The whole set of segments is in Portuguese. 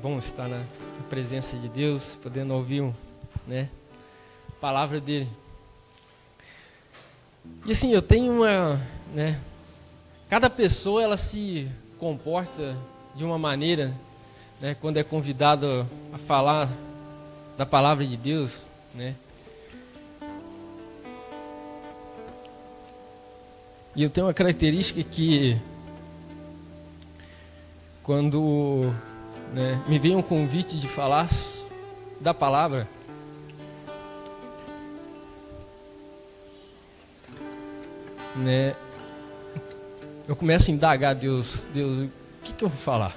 bom estar na presença de Deus, podendo ouvir a palavra dele. E assim, eu tenho cada pessoa ela se comporta de uma maneira, quando é convidado a falar da palavra de Deus, E eu tenho uma característica que quando me vem um convite de falar da palavra, eu começo a indagar Deus, o que eu vou falar?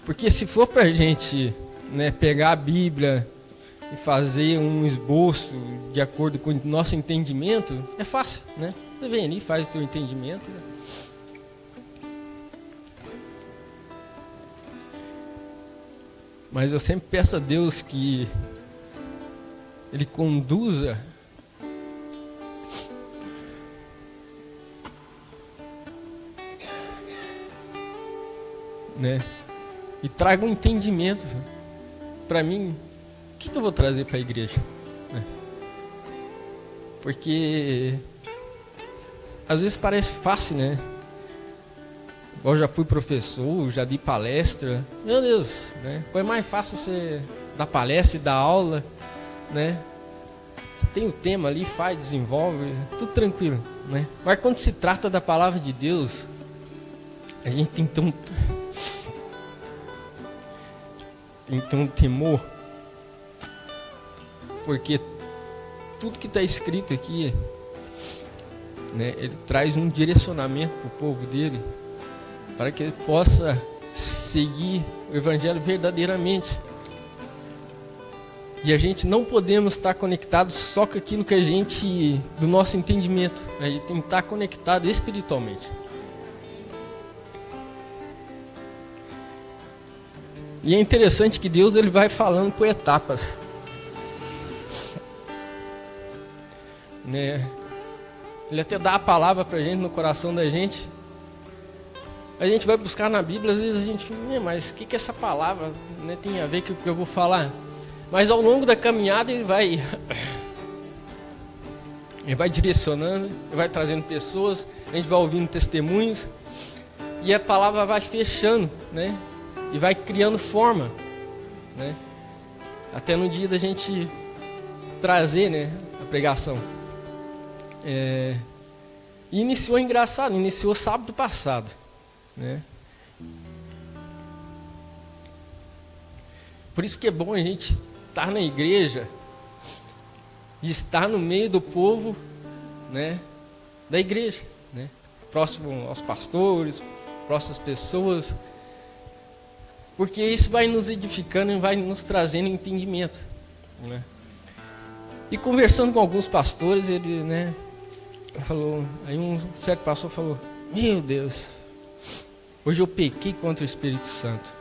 Porque se for pra gente pegar a Bíblia e fazer um esboço de acordo com o nosso entendimento, é fácil, Você vem ali, faz o teu entendimento. Mas eu sempre peço a Deus que Ele conduza e traga um entendimento para mim. O que eu vou trazer para a igreja? Porque às vezes parece fácil, Eu já fui professor, já dei palestra. Meu Deus, Foi mais fácil você dar palestra e dar aula, Você tem o tema ali, faz, desenvolve, tudo tranquilo, Mas quando se trata da palavra de Deus, a gente tem que ter um temor, porque tudo que está escrito aqui, ele traz um direcionamento para o povo dele, para que ele possa seguir o Evangelho verdadeiramente. E a gente não podemos estar conectados só com aquilo que do nosso entendimento. A gente tem que estar conectado espiritualmente. E é interessante que Deus ele vai falando por etapas. Ele até dá a palavra pra gente no coração da gente. A gente vai buscar na Bíblia, às vezes a gente, mas o que essa palavra tem a ver com o que eu vou falar? Mas ao longo da caminhada ele vai direcionando, ele vai trazendo pessoas, a gente vai ouvindo testemunhos, e a palavra vai fechando, e vai criando forma, até no dia da gente trazer, a pregação. E iniciou sábado passado, Por isso que é bom a gente estar na igreja e estar no meio do povo, da igreja, próximo aos pastores, próximas pessoas, porque isso vai nos edificando e vai nos trazendo entendimento, E conversando com alguns pastores, ele, falou, aí um certo pastor falou: meu Deus, hoje eu pequei contra o Espírito Santo.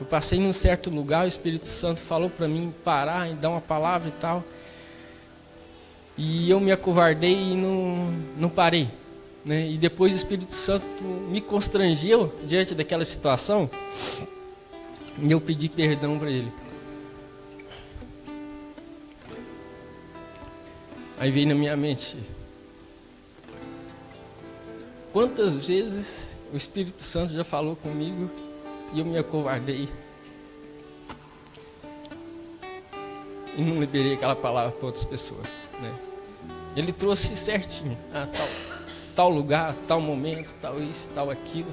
Eu passei num certo lugar, o Espírito Santo falou para mim parar e dar uma palavra e tal. E eu me acovardei e não parei. E depois o Espírito Santo me constrangeu diante daquela situação. E eu pedi perdão para ele. Aí veio na minha mente: quantas vezes o Espírito Santo já falou comigo e eu me acovardei e não liberei aquela palavra para outras pessoas, Ele trouxe certinho, tal lugar, tal momento, tal isso, tal aquilo.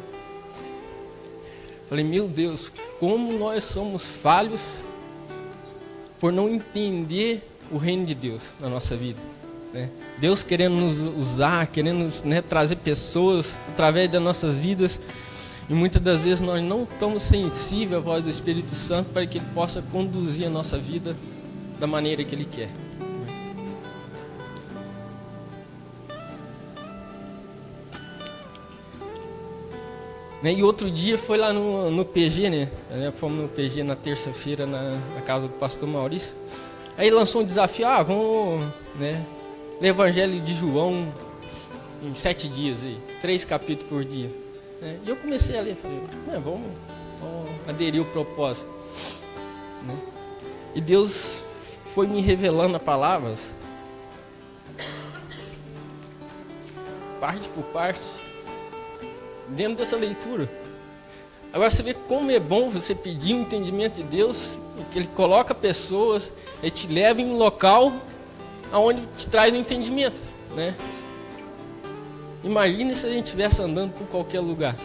Falei: meu Deus, como nós somos falhos por não entender o reino de Deus na nossa vida, Deus querendo nos usar, querendo trazer pessoas através das nossas vidas, e muitas das vezes nós não estamos sensíveis à voz do Espírito Santo para que Ele possa conduzir a nossa vida da maneira que Ele quer. E outro dia foi lá no PG, Fomos no PG na terça-feira na casa do pastor Maurício. Aí ele lançou um desafio: vamos, ler o Evangelho de João em 7 dias, 3 capítulos por dia. E eu comecei a ler, falei: vamos vamos aderir ao propósito, né? E Deus foi me revelando a palavras, parte por parte, dentro dessa leitura. Agora você vê como é bom você pedir um entendimento de Deus, que Ele coloca pessoas, Ele te leva em um local aonde te traz o entendimento, né? Imagine se a gente estivesse andando por qualquer lugar,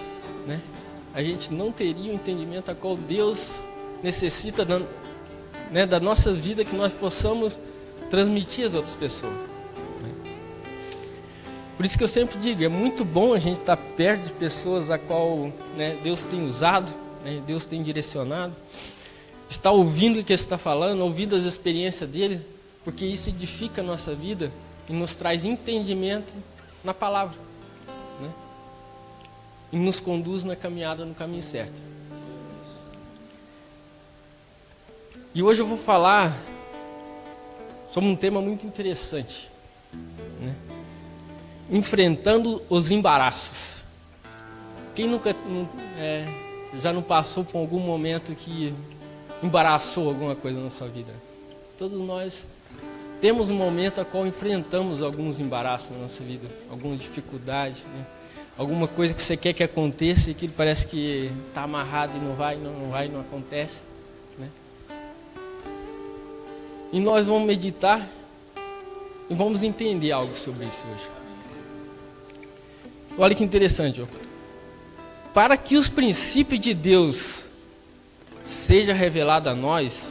né? A gente não teria o entendimento a qual Deus necessita da nossa vida, que nós possamos transmitir às outras pessoas, né? Por isso que eu sempre digo, é muito bom a gente estar perto de pessoas a qual, né, Deus tem usado, né, Deus tem direcionado, estar ouvindo o que Ele está falando, ouvindo as experiências dele, porque isso edifica a nossa vida e nos traz entendimento na palavra, né? E nos conduz na caminhada no caminho certo. E hoje eu vou falar sobre um tema muito interessante, né? Enfrentando os embaraços. Quem nunca já não passou por algum momento que embaraçou alguma coisa na sua vida? Todos nós temos um momento a qual enfrentamos alguns embaraços na nossa vida, alguma dificuldade, né? Alguma coisa que você quer que aconteça e que parece que está amarrado e não acontece, né? E nós vamos meditar e vamos entender algo sobre isso hoje. Olha que interessante, ó. Para que os princípios de Deus sejam revelados a nós,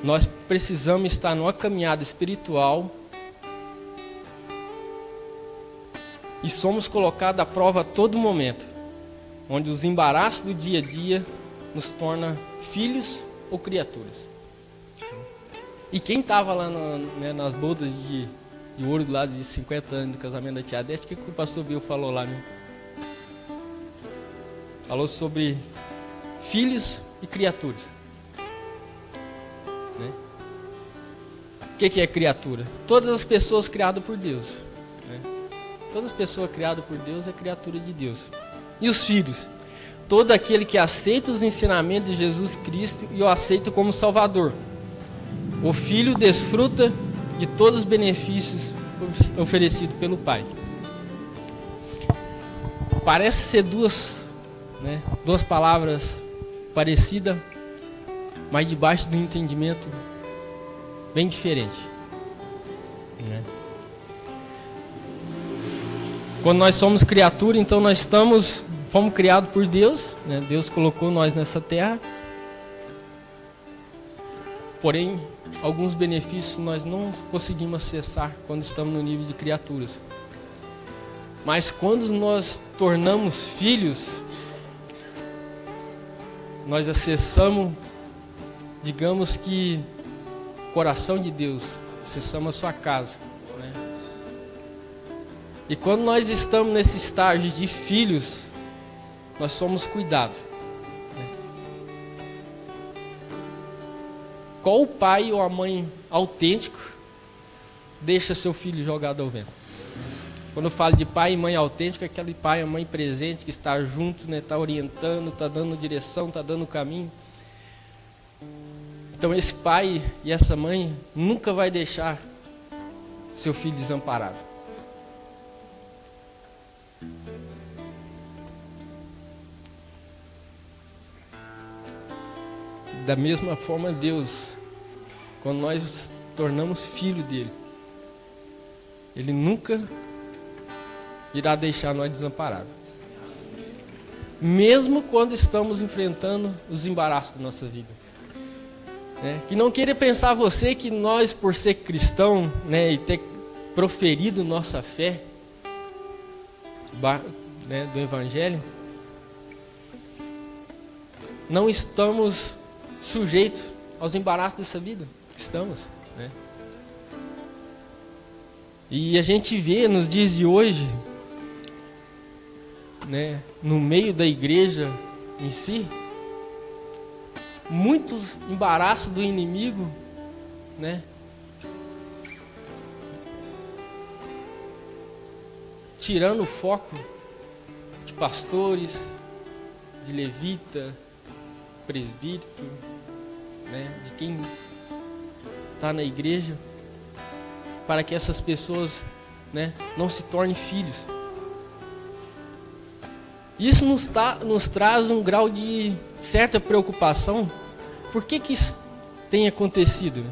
nós precisamos estar numa caminhada espiritual e somos colocados à prova a todo momento, onde os embaraços do dia a dia nos tornam filhos ou criaturas. E quem estava lá nas bodas de ouro lá de 50 anos do casamento da tia Deste, o que o pastor Bill falou lá, né? Falou sobre filhos e criaturas, né? O que é criatura? Todas as pessoas criadas por Deus, né? Todas as pessoas criadas por Deus é criatura de Deus. E os filhos? Todo aquele que aceita os ensinamentos de Jesus Cristo e o aceita como Salvador. O filho desfruta de todos os benefícios oferecidos pelo Pai. Parece ser duas palavras parecidas, mas debaixo de um entendimento bem diferente, né? Quando nós somos criatura, então nós fomos criados por Deus, né? Deus colocou nós nessa terra. Porém, alguns benefícios nós não conseguimos acessar quando estamos no nível de criaturas. Mas quando nós tornamos filhos, nós acessamos, digamos que, o coração de Deus, acessamos a sua casa, né? E quando nós estamos nesse estágio de filhos, nós somos cuidados. Qual o pai ou a mãe autêntico deixa seu filho jogado ao vento? Quando eu falo de pai e mãe autêntico, é aquele pai e mãe presente que está junto, né, está orientando, está dando direção, está dando caminho. Então esse pai e essa mãe nunca vai deixar seu filho desamparado. Da mesma forma, Deus, quando nós tornamos filho dele, Ele nunca irá deixar nós desamparados. Mesmo quando estamos enfrentando os embaraços da nossa vida, né? Que não queira pensar você que nós, por ser cristão, né, e ter proferido nossa fé, né, do Evangelho, não estamos sujeitos aos embaraços dessa vida. Estamos, né? E a gente vê nos dias de hoje, né, no meio da igreja em si, muitos embaraços do inimigo, né, tirando o foco pastores, de levita, presbítero, né, de quem está na igreja, para que essas pessoas, né, não se tornem filhos. Isso nos traz um grau de certa preocupação. Por que isso tem acontecido?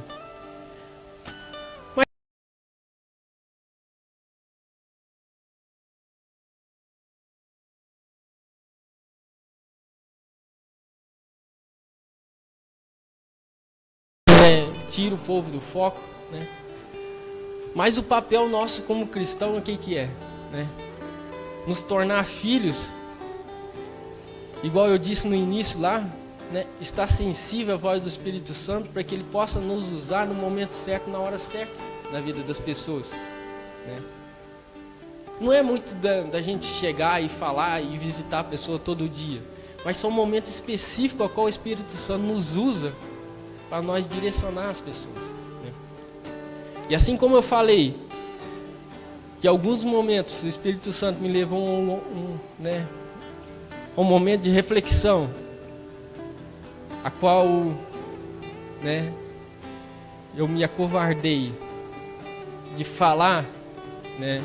Tira o povo do foco, né? Mas o papel nosso como cristão, o que é? Né? Nos tornar filhos, igual eu disse no início lá, né? Estar sensível à voz do Espírito Santo para que Ele possa nos usar no momento certo, na hora certa, na vida das pessoas, né? Não é muito da gente chegar e falar e visitar a pessoa todo dia, mas são momentos específicos ao qual o Espírito Santo nos usa para nós direcionar as pessoas, né? E assim como eu falei, que em alguns momentos o Espírito Santo me levou a um momento de reflexão, a qual, né, eu me acovardei de falar, né,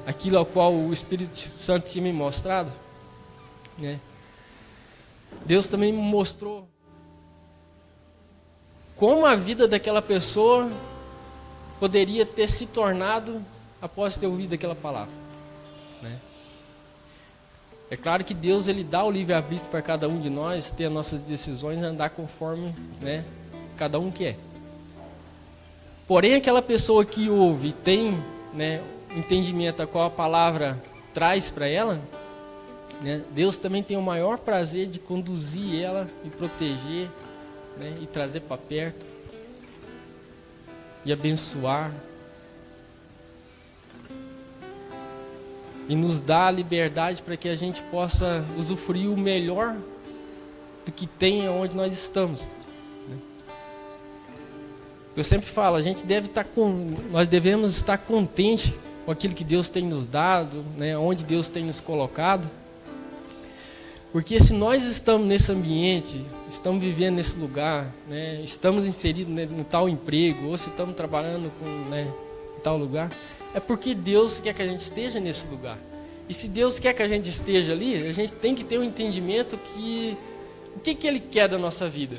aquilo ao qual o Espírito Santo tinha me mostrado, né? Deus também me mostrou como a vida daquela pessoa poderia ter se tornado após ter ouvido aquela palavra, né? É claro que Deus, Ele dá o livre-arbítrio para cada um de nós, ter as nossas decisões, andar conforme, né, cada um quer. Porém, aquela pessoa que ouve e tem, né, entendimento a qual a palavra traz para ela, né, Deus também tem o maior prazer de conduzir ela e proteger, né, e trazer para perto e abençoar e nos dá a liberdade para que a gente possa usufruir o melhor do que tem onde nós estamos, né? Eu sempre falo, nós devemos estar contentes com aquilo que Deus tem nos dado, né, onde Deus tem nos colocado. Porque se nós estamos nesse ambiente, estamos vivendo nesse lugar, né, estamos inseridos no tal emprego, ou se estamos trabalhando em tal lugar, é porque Deus quer que a gente esteja nesse lugar. E se Deus quer que a gente esteja ali, a gente tem que ter um entendimento que o que Ele quer da nossa vida.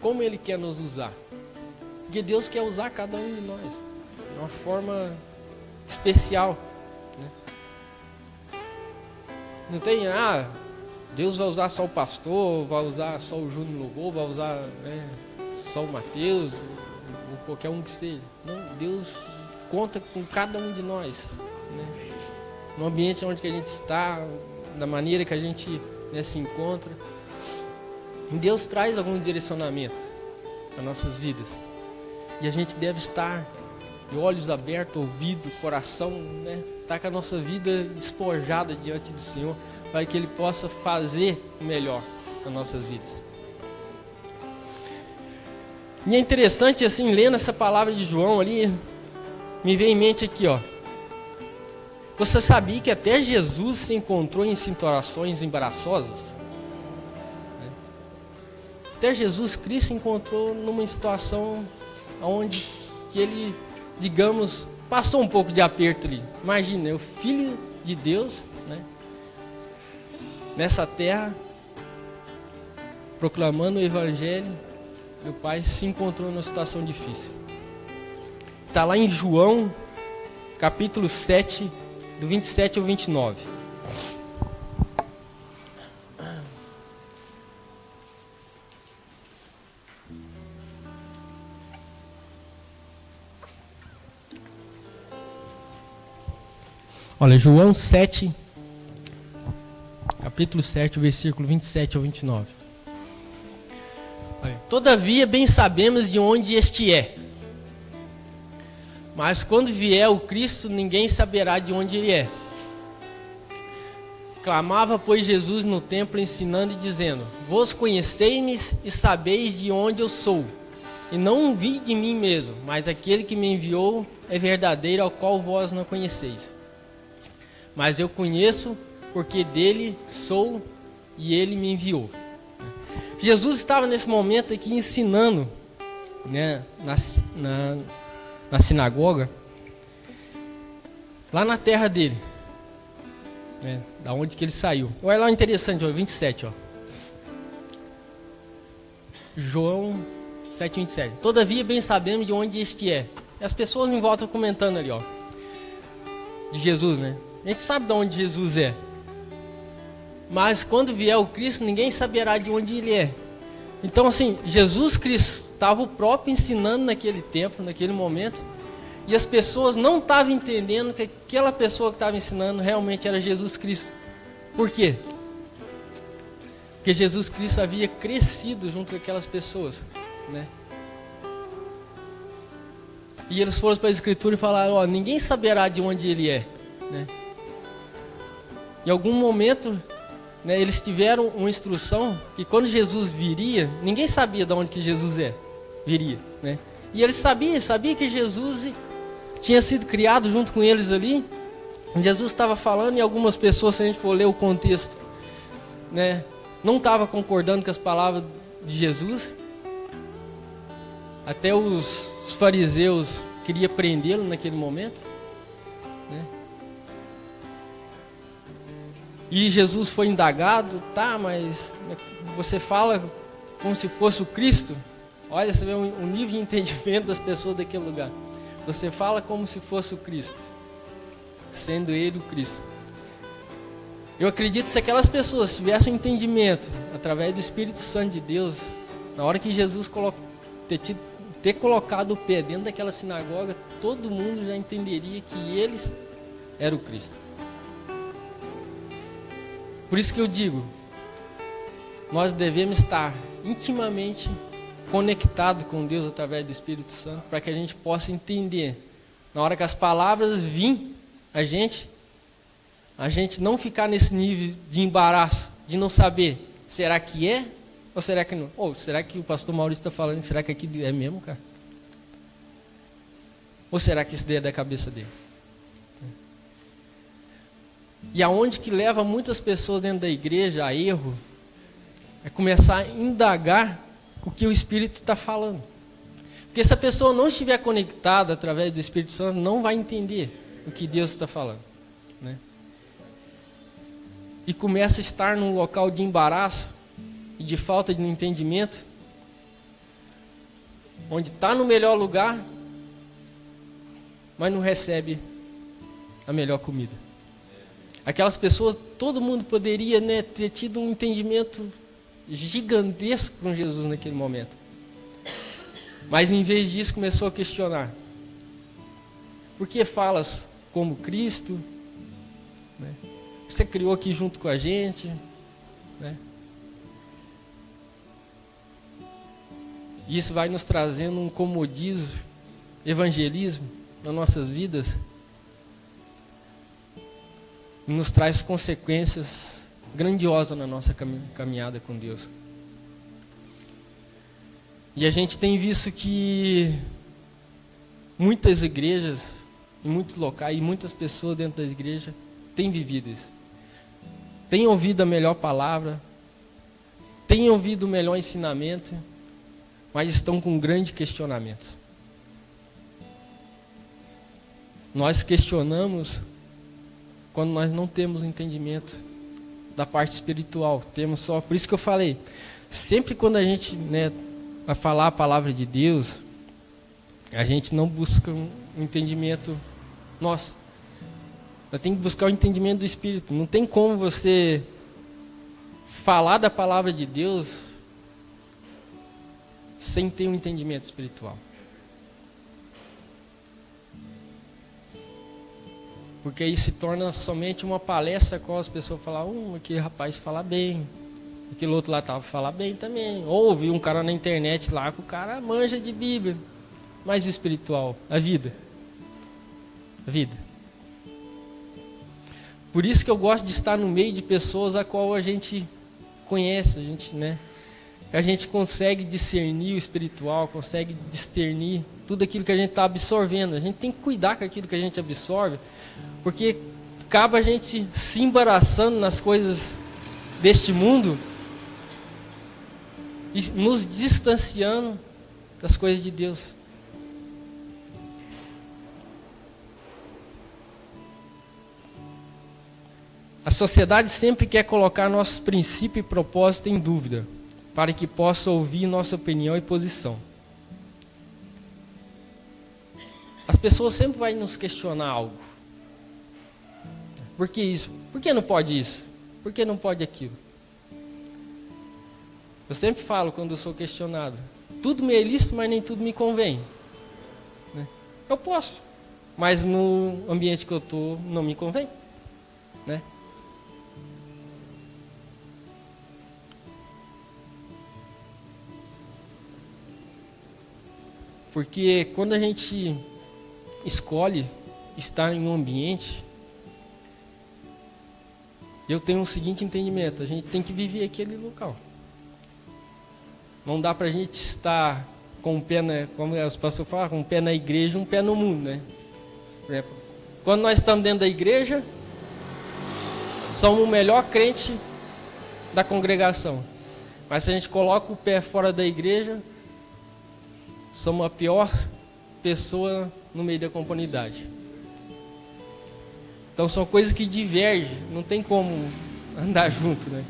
Como Ele quer nos usar. Porque Deus quer usar cada um de nós de uma forma especial. Não tem, Deus vai usar só o pastor, vai usar só o Júnior Louvor, vai usar, né, só o Mateus, ou qualquer um que seja. Não, Deus conta com cada um de nós, né, no ambiente onde que a gente está, da maneira que a gente, né, se encontra. E Deus traz algum direcionamento para nossas vidas. E a gente deve estar de olhos abertos, ouvido, coração, né, estar com a nossa vida despojada diante do Senhor, para que Ele possa fazer o melhor nas nossas vidas. E é interessante, assim, lendo essa palavra de João ali, me vem em mente aqui, ó. Você sabia que até Jesus se encontrou em situações embaraçosas? Até Jesus Cristo se encontrou numa situação onde que Ele, digamos, passou um pouco de aperto ali. Imagina, o Filho de Deus, né, nessa terra, proclamando o Evangelho do Pai, se encontrou numa situação difícil. Está lá em João, capítulo 7, do 27 ao 29. Olha, João 7, capítulo 7, versículo 27 ao 29. Olha, todavia bem sabemos de onde este é. Mas quando vier o Cristo, ninguém saberá de onde ele é. Clamava, pois, Jesus no templo, ensinando e dizendo: Vós conheceis-me e sabeis de onde eu sou, e não vim de mim mesmo, mas aquele que me enviou é verdadeiro, ao qual vós não conheceis. Mas eu conheço, porque dele sou e ele me enviou. Jesus estava nesse momento aqui ensinando, né, na sinagoga, lá na terra dele, né, da onde que ele saiu. Olha lá interessante, ó, 27, ó. João 7:27. Todavia bem sabemos de onde este é. E as pessoas em volta comentando ali, ó, de Jesus, né? A gente sabe de onde Jesus é. Mas quando vier o Cristo, ninguém saberá de onde ele é. Então, assim, Jesus Cristo estava o próprio ensinando naquele tempo, naquele momento, e as pessoas não estavam entendendo que aquela pessoa que estava ensinando realmente era Jesus Cristo. Por quê? Porque Jesus Cristo havia crescido junto com aquelas pessoas, né? E eles foram para a Escritura e falaram, ó, ninguém saberá de onde ele é, né? Em algum momento, né, eles tiveram uma instrução que quando Jesus viria, ninguém sabia de onde que Jesus viria, né? E eles sabiam que Jesus tinha sido criado junto com eles ali. Jesus estava falando e algumas pessoas, se a gente for ler o contexto, né, não estavam concordando com as palavras de Jesus. Até os fariseus queriam prendê-lo naquele momento, né? E Jesus foi indagado, tá, mas você fala como se fosse o Cristo. Olha, você vê o nível de entendimento das pessoas daquele lugar. Você fala como se fosse o Cristo, sendo ele o Cristo. Eu acredito que se aquelas pessoas tivessem entendimento, através do Espírito Santo de Deus, na hora que Jesus ter colocado o pé dentro daquela sinagoga, todo mundo já entenderia que eles eram o Cristo. Por isso que eu digo, nós devemos estar intimamente conectados com Deus através do Espírito Santo, para que a gente possa entender, na hora que as palavras virem a gente não ficar nesse nível de embaraço, de não saber, será que é ou será que não? Ou será que o pastor Maurício está falando, será que aqui é mesmo, cara? Ou será que isso daí é da cabeça dele? E aonde que leva muitas pessoas dentro da igreja a erro, é começar a indagar o que o Espírito está falando. Porque se a pessoa não estiver conectada através do Espírito Santo, não vai entender o que Deus está falando, né? E começa a estar num local de embaraço e de falta de entendimento, onde está no melhor lugar, mas não recebe a melhor comida. Aquelas pessoas, todo mundo poderia, né, ter tido um entendimento gigantesco com Jesus naquele momento. Mas em vez disso começou a questionar. Por que falas como Cristo? Né? Você criou aqui junto com a gente? Né? Isso vai nos trazendo um comodismo, evangelismo nas nossas vidas. E nos traz consequências grandiosas na nossa caminhada com Deus. E a gente tem visto que muitas igrejas, em muitos locais, e muitas pessoas dentro das igrejas têm vivido isso. Têm ouvido a melhor palavra, têm ouvido o melhor ensinamento, mas estão com grandes questionamentos. Nós questionamos quando nós não temos entendimento da parte espiritual, temos só, por isso que eu falei, sempre quando a gente, né, vai falar a palavra de Deus, a gente não busca um entendimento nosso, nós temos que buscar o entendimento do Espírito. Não tem como você falar da palavra de Deus sem ter um entendimento espiritual. Porque aí se torna somente uma palestra com as pessoas falam, aquele rapaz fala bem, aquele outro lá fala bem também. Ou vi um cara na internet lá que o cara manja de Bíblia. Mas o espiritual, a vida. A vida. Por isso que eu gosto de estar no meio de pessoas a qual a gente conhece, a gente, né, a gente consegue discernir o espiritual, consegue discernir tudo aquilo que a gente está absorvendo. A gente tem que cuidar com aquilo que a gente absorve, porque acaba a gente se embaraçando nas coisas deste mundo e nos distanciando das coisas de Deus. A sociedade sempre quer colocar nossos princípios e propósitos em dúvida, para que possa ouvir nossa opinião e posição. As pessoas sempre vão nos questionar algo. Por que isso? Por que não pode isso? Por que não pode aquilo? Eu sempre falo quando eu sou questionado, tudo me é lícito, mas nem tudo me convém. Né? Eu posso, mas no ambiente que eu estou não me convém. Né? Porque quando a gente escolhe estar em um ambiente, eu tenho o seguinte entendimento: a gente tem que viver aquele local. Não dá para a gente estar com um pé, como os pastores falam, com um pé na igreja e um pé no mundo, né? Por exemplo, quando nós estamos dentro da igreja, somos o melhor crente da congregação. Mas se a gente coloca o pé fora da igreja, somos a pior pessoa no meio da comunidade. Então são coisas que divergem, não tem como andar junto, né?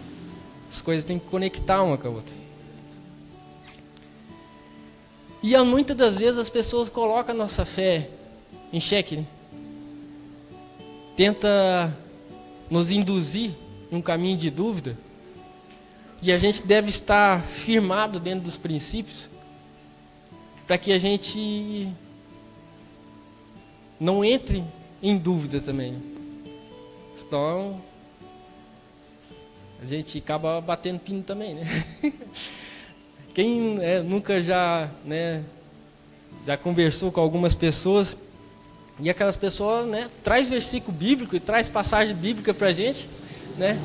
As coisas têm que conectar uma com a outra. E muitas das vezes as pessoas colocam a nossa fé em xeque, né? Tenta nos induzir em um caminho de dúvida, e a gente deve estar firmado dentro dos princípios, para que a gente não entre em dúvida também. Então, a gente acaba batendo pino também, né? Quem nunca já conversou com algumas pessoas, e aquelas pessoas, né, traz versículo bíblico e traz passagem bíblica para a gente, né,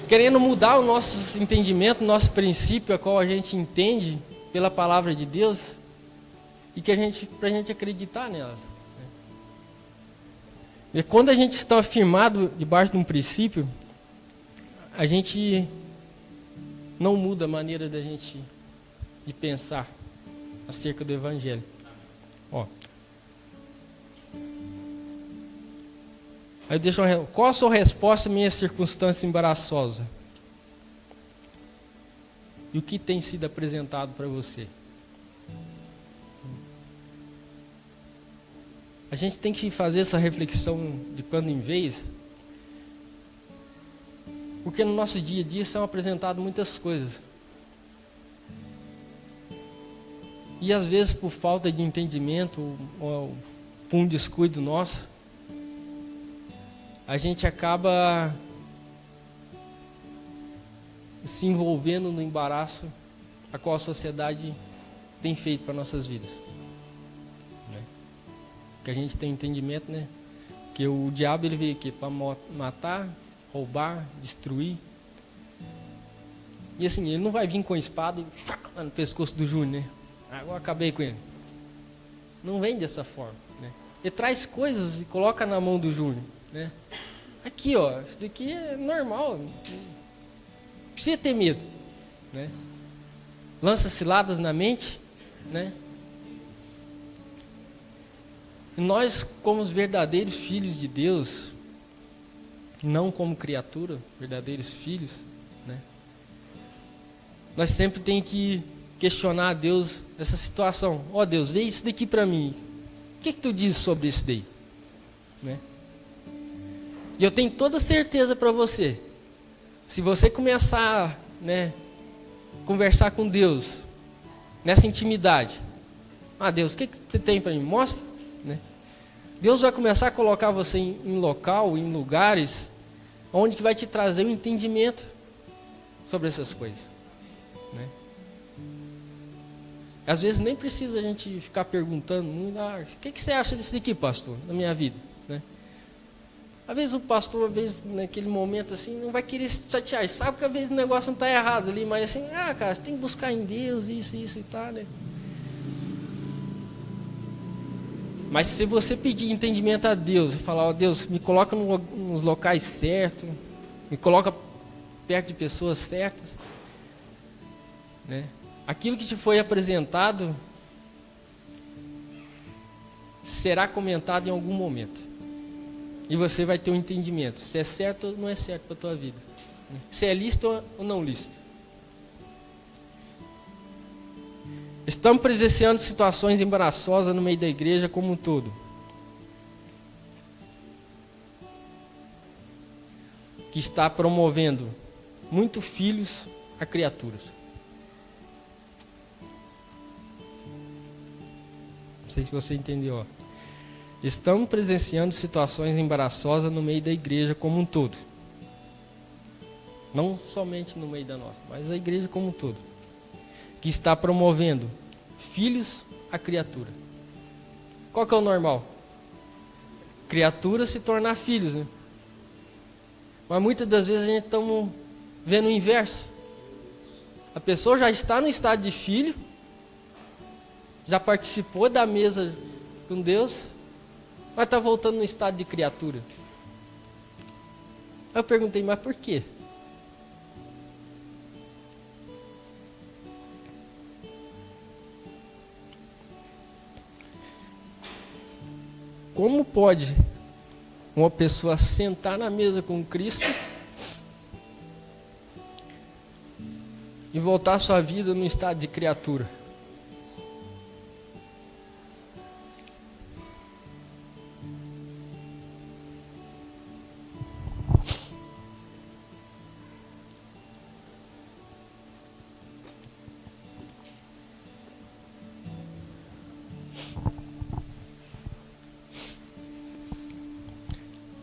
querendo mudar o nosso entendimento, o nosso princípio, a qual a gente entende pela palavra de Deus, e que para a gente acreditar nelas. E quando a gente está afirmado debaixo de um princípio, a gente não muda a maneira da gente de pensar acerca do Evangelho. Ó. Aí qual a sua resposta à minha circunstância embaraçosa? E o que tem sido apresentado para você? A gente tem que fazer essa reflexão de quando em vez, porque no nosso dia a dia são apresentadas muitas coisas. E às vezes por falta de entendimento, ou por um descuido nosso, a gente acaba se envolvendo no embaraço a qual a sociedade tem feito para nossas vidas. Que a gente tem entendimento, né? Que o diabo ele veio aqui para matar, roubar, destruir. E assim, ele não vai vir com a espada e no pescoço do Júnior, né? Agora acabei com ele. Não vem dessa forma, né? Ele traz coisas e coloca na mão do Júnior, né? Aqui, ó, isso daqui é normal, não precisa ter medo, né? Lança ciladas na mente, né? E nós, como os verdadeiros filhos de Deus, não como criatura, verdadeiros filhos, né? Nós sempre tem que questionar a Deus essa situação. Ó Deus, vê isso daqui para mim. O que tu diz sobre isso daí? Né? E eu tenho toda certeza para você, se você começar, né, conversar com Deus nessa intimidade, Deus, o que você tem para mim? Mostra, né? Deus vai começar a colocar você em local, em lugares, onde que vai te trazer um entendimento sobre essas coisas, né? Às vezes nem precisa a gente ficar perguntando muito, o que você acha disso daqui, pastor, na minha vida, né? Às vezes o pastor, às vezes naquele momento assim, não vai querer se chatear. Sabe que às vezes o negócio não está errado ali, mas assim, cara, você tem que buscar em Deus, isso e tal, né? Mas se você pedir entendimento a Deus e falar, ó Deus, me coloca nos locais certos, me coloca perto de pessoas certas, né? Aquilo que te foi apresentado será comentado em algum momento. E você vai ter um entendimento, se é certo ou não é certo para a tua vida. Se é lícito ou não lícito. Estamos presenciando situações embaraçosas no meio da igreja como um todo. Que está promovendo muitos filhos a criaturas. Não sei se você entendeu. Ó. Estamos presenciando situações embaraçosas no meio da igreja como um todo. Não somente no meio da nossa, mas a igreja como um todo. Que está promovendo filhos a criatura. Qual que é o normal? Criatura se tornar filhos, né? Mas muitas das vezes a gente está vendo o inverso. A pessoa já está no estado de filho, já participou da mesa com Deus, mas está voltando no estado de criatura. Aí eu perguntei, mas por quê? Como pode uma pessoa sentar na mesa com Cristo e voltar a sua vida no estado de criatura?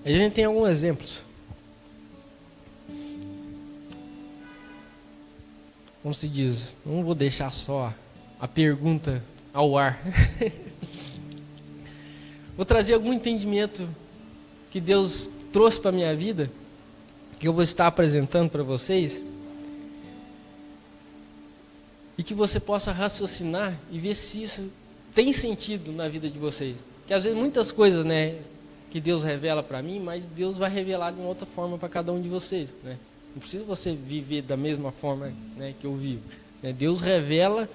A gente tem alguns exemplos. Como se diz, não vou deixar só a pergunta ao ar. Vou trazer algum entendimento que Deus trouxe para a minha vida, que eu vou estar apresentando para vocês, e que você possa raciocinar e ver se isso tem sentido na vida de vocês. Porque às vezes muitas coisas, né, que Deus revela para mim, mas Deus vai revelar de uma outra forma para cada um de vocês, né? Não precisa você viver da mesma forma, né, que eu vivo, né? Deus revela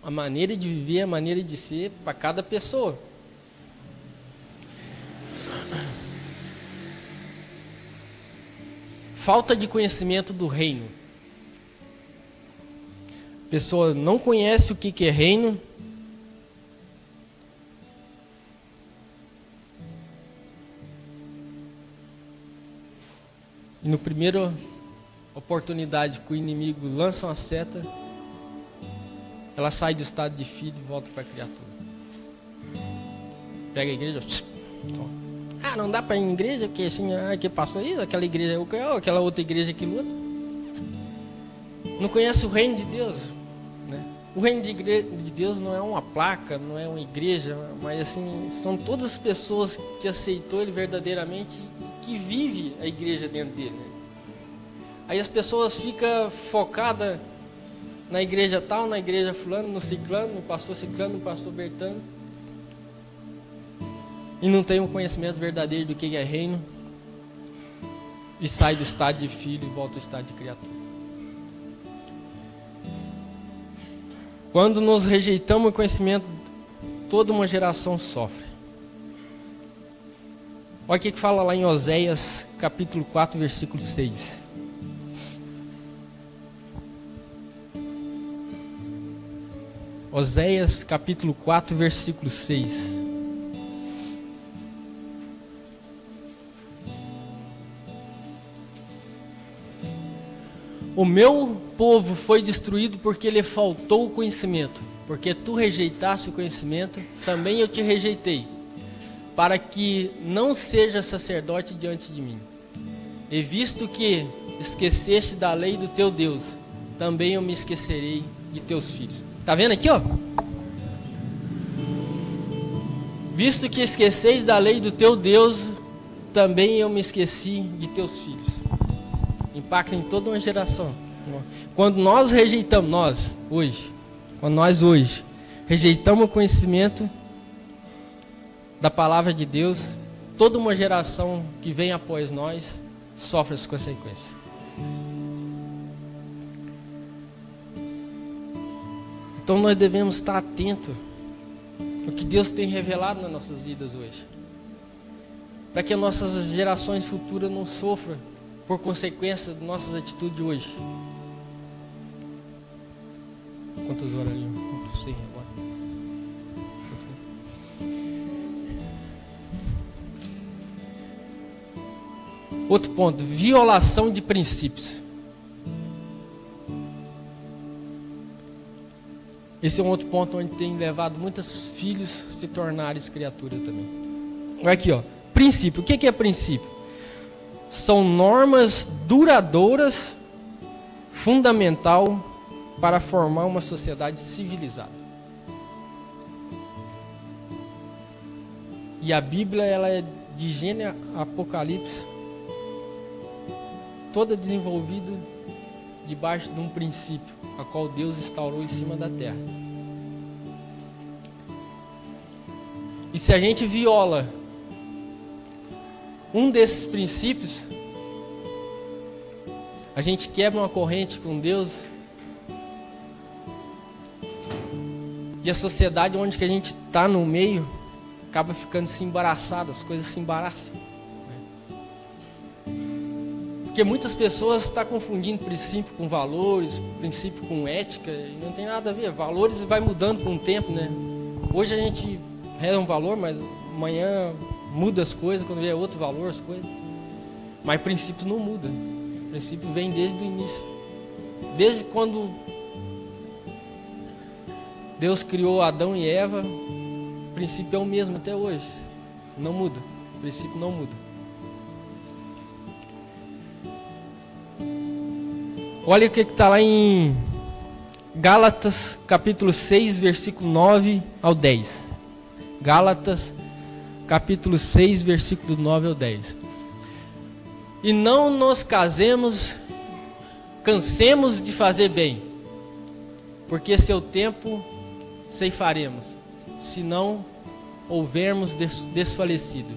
a maneira de viver, a maneira de ser para cada pessoa. Falta de conhecimento do reino. A pessoa não conhece o que é reino. E no primeira oportunidade que o inimigo lança uma seta, ela sai do estado de filho e volta para a criatura. Pega a igreja, não dá para ir em igreja, porque assim, que passou isso, aquela igreja é o que, aquela outra igreja é aquilo outro. Não conhece o reino de Deus, né? O reino de Deus não é uma placa, não é uma igreja, mas assim, são todas as pessoas que aceitou Ele verdadeiramente, que vive a igreja dentro dele, né? Aí as pessoas ficam focadas na igreja tal, na igreja fulano, no ciclano, no pastor ciclano, no pastor bertano, e não tem um conhecimento verdadeiro do que é reino, e sai do estado de filho e volta ao estado de criatura. Quando nos rejeitamos o conhecimento, toda uma geração sofre. Olha o que fala lá em Oséias, capítulo 4, versículo 6. Oséias, capítulo 4, versículo 6. O meu povo foi destruído porque lhe faltou o conhecimento. Porque tu rejeitaste o conhecimento, também eu te rejeitei, para que não seja sacerdote diante de mim. E visto que esqueceste da lei do teu Deus, também eu me esquecerei de teus filhos. Está vendo aqui, ó? Visto que esqueceis da lei do teu Deus, também eu me esqueci de teus filhos. Impacta em toda uma geração. Quando nós rejeitamos, quando nós hoje rejeitamos o conhecimento da palavra de Deus, toda uma geração que vem após nós sofre as consequências. Então nós devemos estar atentos ao que Deus tem revelado nas nossas vidas hoje, para que as nossas gerações futuras não sofram por consequência das nossas atitudes de hoje. Quantas horas ali? Não sei agora. Outro ponto, violação de princípios. Esse é um outro ponto onde tem levado muitos filhos a se tornarem criaturas também. Aqui, ó, princípio. O que é princípio? São normas duradouras, fundamental para formar uma sociedade civilizada. E a Bíblia, ela é de Gênesis a Apocalipse, toda desenvolvida debaixo de um princípio, a qual Deus instaurou em cima da terra. E se a gente viola um desses princípios, a gente quebra uma corrente com Deus, e a sociedade onde que a gente está no meio acaba ficando se embaraçada, as coisas se embaraçam. Porque muitas pessoas estão confundindo princípio com valores, princípio com ética, e não tem nada a ver. Valores vai mudando com o tempo, né? Hoje a gente reza um valor, mas amanhã muda as coisas, quando vier outro valor, as coisas. Mas princípios não mudam. O princípio vem desde o início. Desde quando Deus criou Adão e Eva, o princípio é o mesmo até hoje. Não muda. O princípio não muda. Olha o que está lá em Gálatas, capítulo 6, versículo 9 ao 10. Gálatas, capítulo 6, versículo 9 ao 10. E não nos cansemos de fazer bem, porque seu tempo ceifaremos, se não houvermos desfalecido.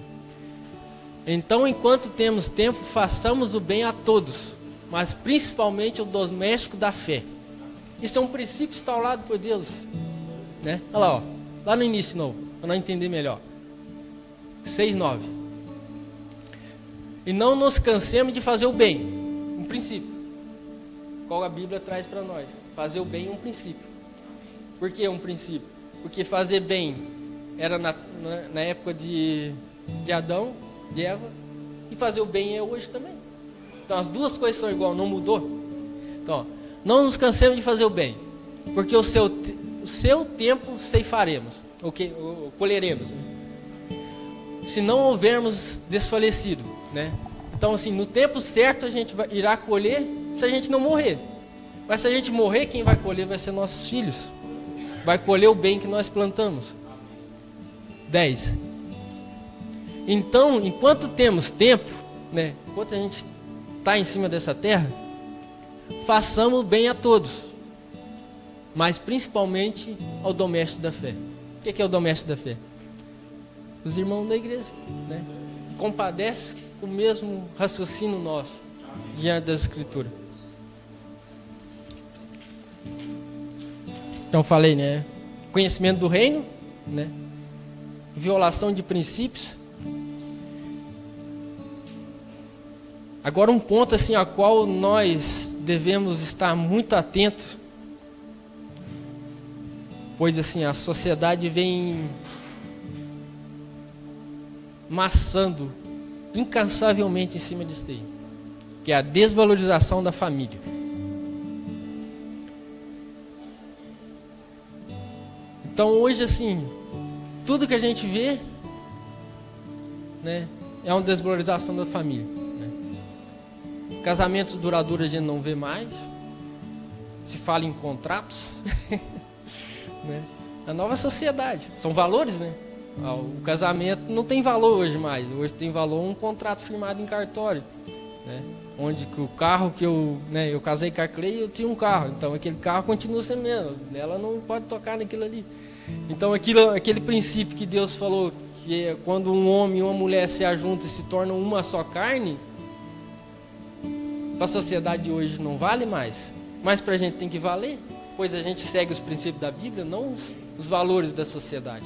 Então, enquanto temos tempo, façamos o bem a todos, mas principalmente o doméstico da fé. Isso é um princípio instaurado por Deus, né? Olha lá, ó, lá no início, novo, para nós entender melhor. 6:9. E não nos cansemos de fazer o bem, um princípio, qual a Bíblia traz para nós. Fazer o bem é um princípio. Por que um princípio? Porque fazer bem era na época de Adão, de Eva, e fazer o bem é hoje também. Então as duas coisas são igual, não mudou. Então, ó, não nos cansemos de fazer o bem, porque o seu tempo ceifaremos, colheremos, né? Se não houvermos desfalecido, né? Então, assim, no tempo certo a gente irá colher, se a gente não morrer. Mas se a gente morrer, quem vai colher vai ser nossos filhos. Vai colher o bem que nós plantamos. 10. Então, enquanto temos tempo, né? Enquanto a gente está em cima dessa terra, façamos o bem a todos, mas principalmente ao doméstico da fé. O que é o doméstico da fé? Os irmãos da igreja, né? Compadece com o mesmo raciocínio nosso diante das Escrituras. Então falei, né? Conhecimento do reino, né? Violação de princípios. Agora um ponto assim a qual nós devemos estar muito atentos, pois assim a sociedade vem maçando incansavelmente em cima disso aí, que é a desvalorização da família. Então hoje assim, tudo que a gente vê, né, é uma desvalorização da família, né? Casamentos duradouros a gente não vê mais, se fala em contratos, né? A nova sociedade, são valores, né? O casamento não tem valor hoje mais. Hoje tem valor um contrato firmado em cartório, né? Onde que o carro que eu casei com a Clei, eu tinha um carro. Então aquele carro continua sendo meu. Ela não pode tocar naquilo ali. Então aquele princípio que Deus falou, que é quando um homem e uma mulher se ajuntam e se tornam uma só carne, para a sociedade de hoje não vale mais. Mas para a gente tem que valer, pois a gente segue os princípios da Bíblia, não os valores da sociedade.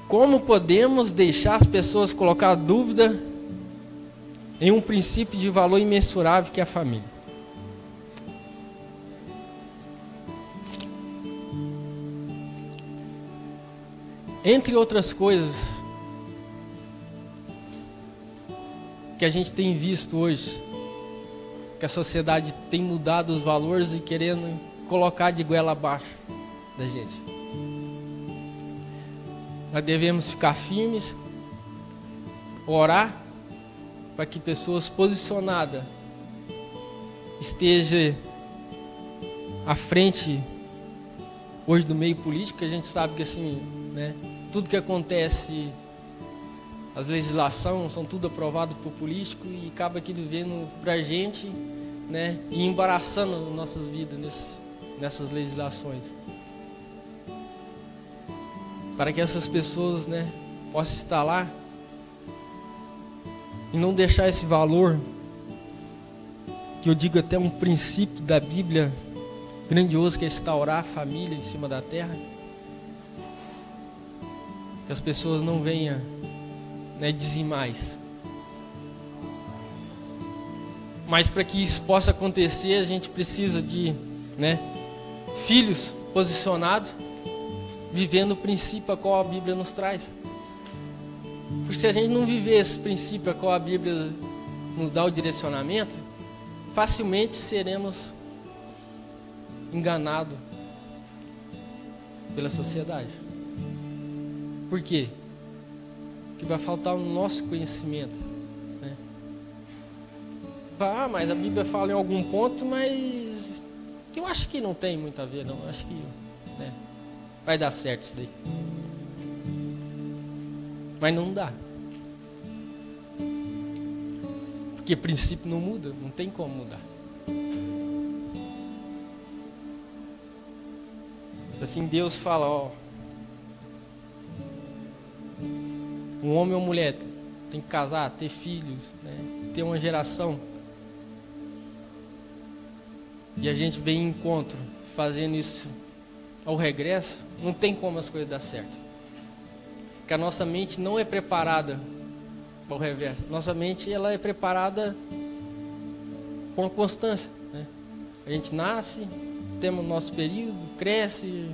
Como podemos deixar as pessoas colocar dúvida em um princípio de valor imensurável que é a família? Entre outras coisas que a gente tem visto hoje, que a sociedade tem mudado os valores e querendo colocar de goela abaixo da gente. Nós devemos ficar firmes, orar para que pessoas posicionadas estejam à frente hoje do meio político, que a gente sabe que assim, né, tudo que acontece, as legislações são tudo aprovado por político e acaba aquilo vendo para a gente, né, e embaraçando nossas vidas nessas legislações. Para que essas pessoas, né, possam estar lá e não deixar esse valor, que eu digo até um princípio da Bíblia grandioso, que é instaurar a família em cima da terra. Que as pessoas não venham, né, dizimar isso. Mas para que isso possa acontecer, a gente precisa de, né, filhos posicionados, vivendo o princípio a qual a Bíblia nos traz. Porque se a gente não viver esse princípio a qual a Bíblia nos dá o direcionamento, facilmente seremos enganados pela sociedade. Por quê? Porque vai faltar o nosso conhecimento, né? Mas a Bíblia fala em algum ponto, mas eu acho que não tem muito a ver, não. Eu acho que, né, vai dar certo isso daí. Mas não dá. Porque princípio não muda, não tem como mudar. Assim Deus fala, ó, um homem ou mulher tem que casar, ter filhos, né, ter uma geração. E a gente vem em encontro fazendo isso ao regresso, não tem como as coisas dar certo. Porque a nossa mente não é preparada para o reverso. Nossa mente, ela é preparada com constância, né? A gente nasce, temos nosso período, cresce,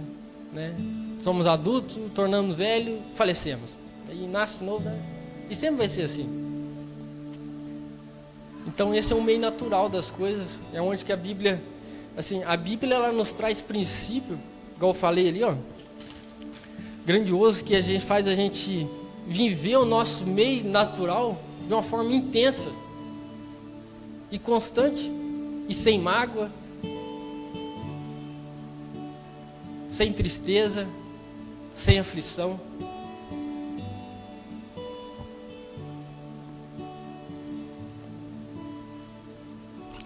né? Somos adultos, tornamos velhos, falecemos. Aí nasce de novo, né? E sempre vai ser assim. Então esse é o meio natural das coisas. É onde que a Bíblia, assim, a Bíblia ela nos traz princípio, igual eu falei ali, ó, grandioso, que a gente faz a gente viver o nosso meio natural de uma forma intensa e constante e sem mágoa, sem tristeza, sem aflição.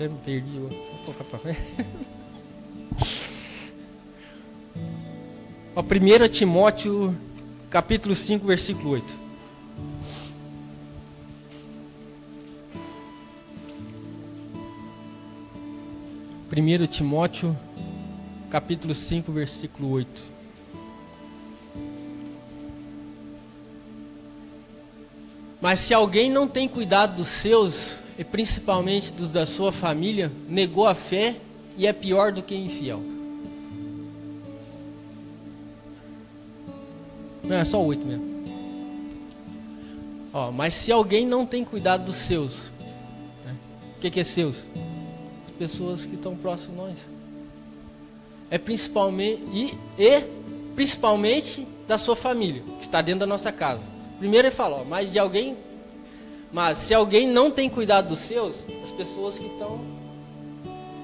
Eu me perdi, vou tocar para frente. 1 Timóteo, capítulo 5, versículo 8. Primeiro Timóteo, capítulo 5, versículo 8. Mas se alguém não tem cuidado dos seus, e principalmente dos da sua família, negou a fé e é pior do que infiel. Não, é só 8 mesmo. Ó, mas se alguém não tem cuidado dos seus, né? O que é seus? As pessoas que estão próximas de nós. É principalmente e principalmente da sua família, que está dentro da nossa casa. Primeiro ele fala, ó, mas se alguém não tem cuidado dos seus, as pessoas que estão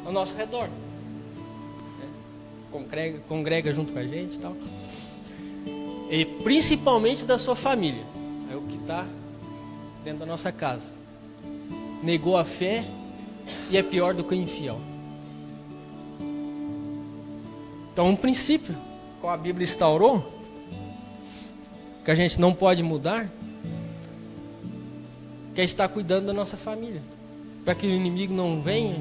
ao nosso redor. congrega junto com a gente e tal. E principalmente da sua família. É o que está dentro da nossa casa. Negou a fé e é pior do que o infiel. Então, um princípio que a Bíblia instaurou, que a gente não pode mudar, que é estar cuidando da nossa família, para que o inimigo não venha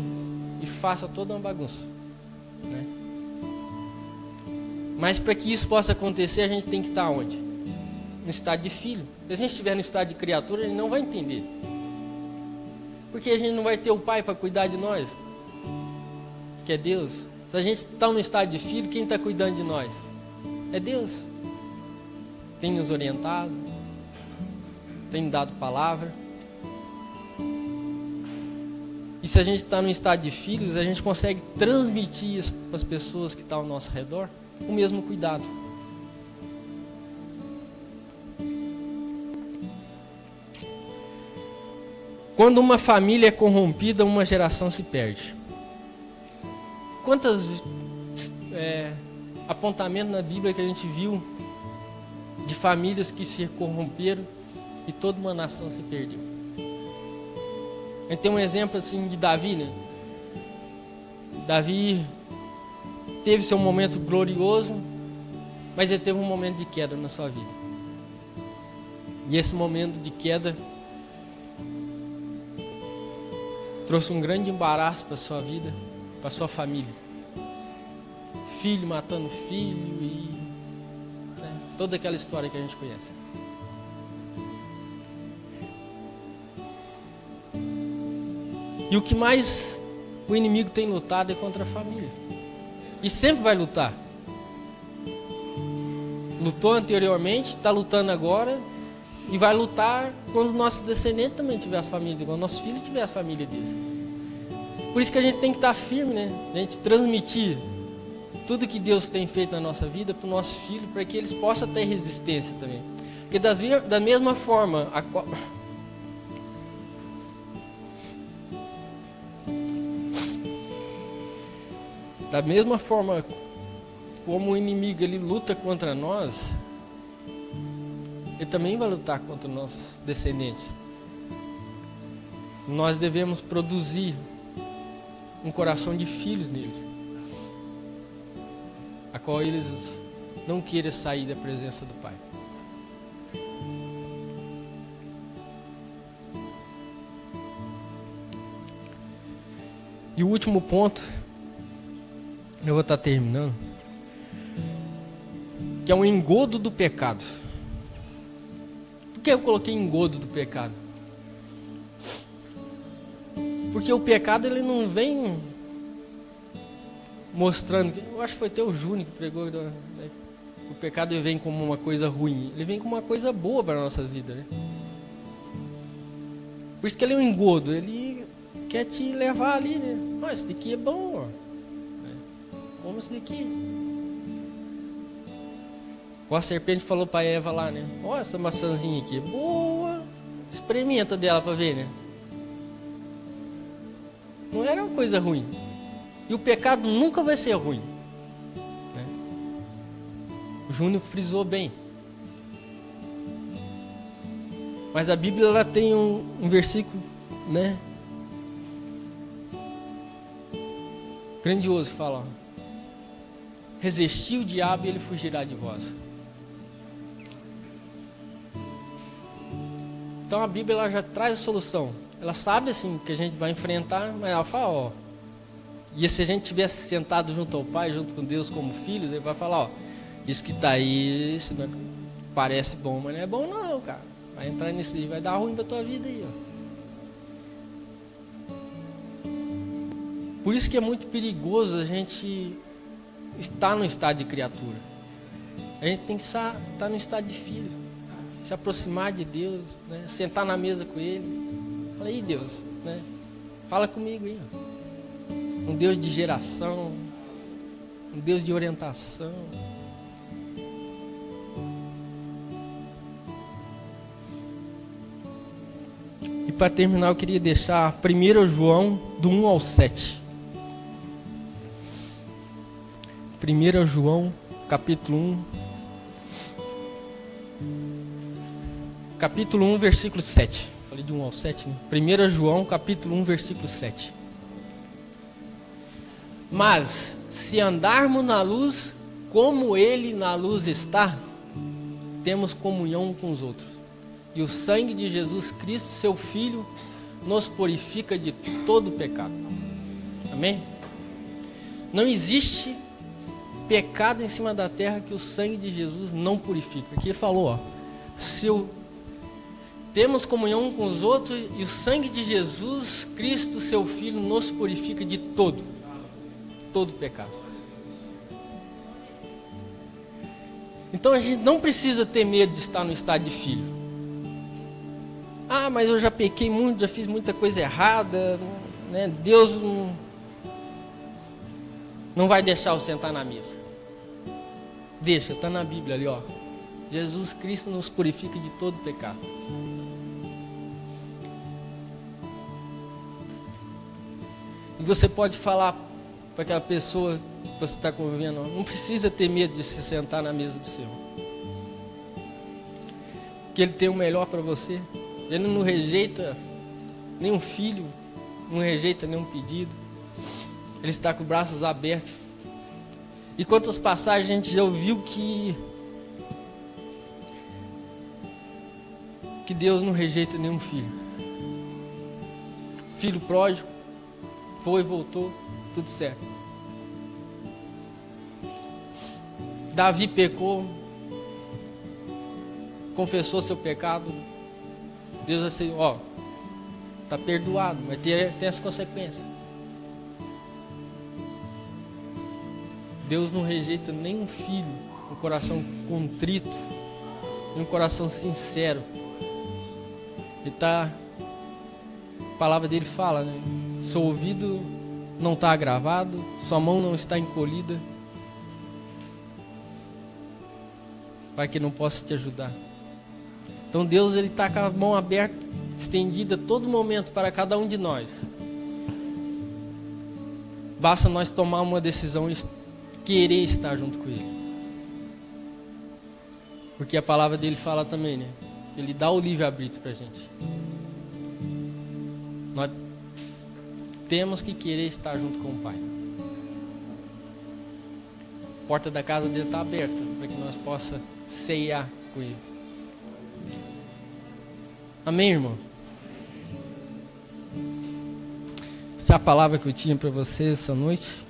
e faça toda uma bagunça, né? Mas para que isso possa acontecer, a gente tem que estar onde? No estado de filho. Se a gente estiver no estado de criatura, ele não vai entender. Porque a gente não vai ter o pai para cuidar de nós, que é Deus. Se a gente está no estado de filho, quem está cuidando de nós? É Deus. Tem nos orientado, tem dado palavra. E se a gente está no estado de filhos, a gente consegue transmitir para as pessoas que estão ao nosso redor o mesmo cuidado. Quando uma família é corrompida, uma geração se perde. Quantos apontamentos na Bíblia que a gente viu de famílias que se corromperam e toda uma nação se perdeu? A gente tem um exemplo assim de Davi, né? Davi teve seu momento glorioso, mas ele teve um momento de queda na sua vida. E esse momento de queda trouxe um grande embaraço para a sua vida, para a sua família. Filho matando filho e toda aquela história que a gente conhece. E o que mais o inimigo tem lutado é contra a família. E sempre vai lutar. Lutou anteriormente, está lutando agora e vai lutar quando os nossos descendentes também tiverem as famílias, quando nossos filhos tiverem a família deles. Por isso que a gente tem que estar firme, né? A gente transmitir tudo que Deus tem feito na nossa vida para os nossos filhos, para que eles possam ter resistência também. Porque da mesma forma como o inimigo ele luta contra nós, ele também vai lutar contra os nossos descendentes. Nós devemos produzir um coração de filhos neles, a qual eles não queiram sair da presença do Pai. E o último ponto, eu vou estar terminando, que é um engodo do pecado. Por que eu coloquei engodo do pecado? Porque o pecado ele não vem mostrando, eu acho que foi até o Júnior que pregou, né? O pecado ele vem como uma coisa ruim, ele vem como uma coisa boa para a nossa vida, né? Por isso que ele é um engodo, ele quer te levar ali, né? Ó, esse daqui é bom, ó. Como esse daqui. Ó, a serpente falou para Eva lá, né? Ó, essa maçãzinha aqui, boa, experimenta dela para ver, né? Não era uma coisa ruim. E o pecado nunca vai ser ruim, né? O Júnior frisou bem. Mas a Bíblia ela tem um versículo, né? Grandioso, fala, ó, resistir o diabo e ele fugirá de vós. Então a Bíblia ela já traz a solução. Ela sabe assim que a gente vai enfrentar, mas ela fala, ó. E se a gente tivesse sentado junto ao Pai, junto com Deus como filhos, ele vai falar, ó, isso que está aí, isso não é, parece bom, mas não é bom não, cara. Vai entrar nisso aí, vai dar ruim para tua vida aí, ó. Por isso que é muito perigoso a gente estar no estado de criatura. A gente tem que estar no estado de filho, se aproximar de Deus, né? Sentar na mesa com Ele. Fala aí, Deus, né? Fala comigo aí, ó. Um Deus de geração, um Deus de orientação. E para terminar eu queria deixar 1 João do 1 ao 7. 1 João, capítulo 1. Capítulo 1, versículo 7. Falei de 1 ao 7, né? 1 João, capítulo 1, versículo 7. Mas, se andarmos na luz, como Ele na luz está, temos comunhão com os outros. E o sangue de Jesus Cristo, seu Filho, nos purifica de todo pecado. Amém? Não existe pecado em cima da terra que o sangue de Jesus não purifica. Aqui ele falou, ó, temos comunhão com os outros e o sangue de Jesus Cristo, seu Filho, nos purifica de todo pecado. Então a gente não precisa ter medo de estar no estado de filho. Ah, mas eu já pequei muito, já fiz muita coisa errada, né? Deus não vai deixar eu sentar na mesa. Deixa, está na Bíblia ali, ó. Jesus Cristo nos purifica de todo pecado. E você pode falar para aquela pessoa que você está convivendo, não precisa ter medo de se sentar na mesa do Senhor. Porque Ele tem o melhor para você. Ele não rejeita nenhum filho, não rejeita nenhum pedido. Ele está com os braços abertos. E quantas passagens a gente já ouviu que Deus não rejeita nenhum filho. Filho pródigo, foi e voltou, tudo certo. Davi pecou, confessou seu pecado. Deus assim, ó, está perdoado, mas tem as consequências. Deus não rejeita nenhum filho, um coração contrito, um coração sincero. A palavra dele fala, né? Seu ouvido não está agravado, sua mão não está encolhida, para que não possa te ajudar. Então Deus, Ele está com a mão aberta, estendida a todo momento para cada um de nós. Basta nós tomar uma decisão e querer estar junto com Ele. Porque a palavra dele fala também, né? Ele dá o livre-arbítrio para a gente. Nós temos que querer estar junto com o Pai. A porta da casa dele está aberta para que nós possamos ceiar com Ele. Amém, irmão? Essa é a palavra que eu tinha para vocês essa noite.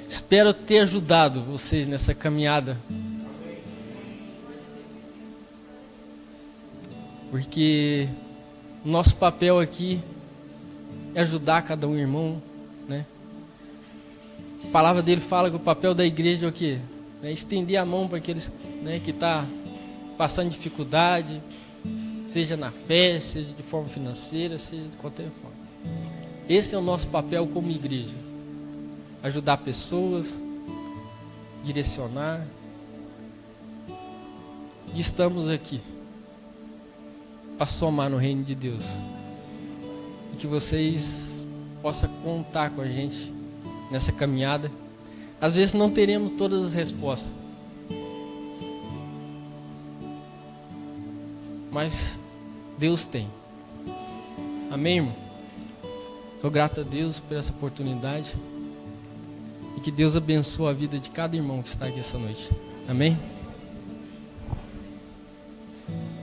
Espero ter ajudado vocês nessa caminhada. Porque o nosso papel aqui é ajudar cada um irmão, né? A palavra dele fala que o papel da igreja é o quê? É estender a mão para aqueles, né, que estão passando dificuldade, seja na fé, seja de forma financeira, seja de qualquer forma. Esse é o nosso papel como igreja. Ajudar pessoas, direcionar. E estamos aqui para somar no reino de Deus. E que vocês possam contar com a gente nessa caminhada. Às vezes não teremos todas as respostas, mas Deus tem. Amém, irmão? Estou grato a Deus por essa oportunidade. E que Deus abençoe a vida de cada irmão que está aqui essa noite. Amém?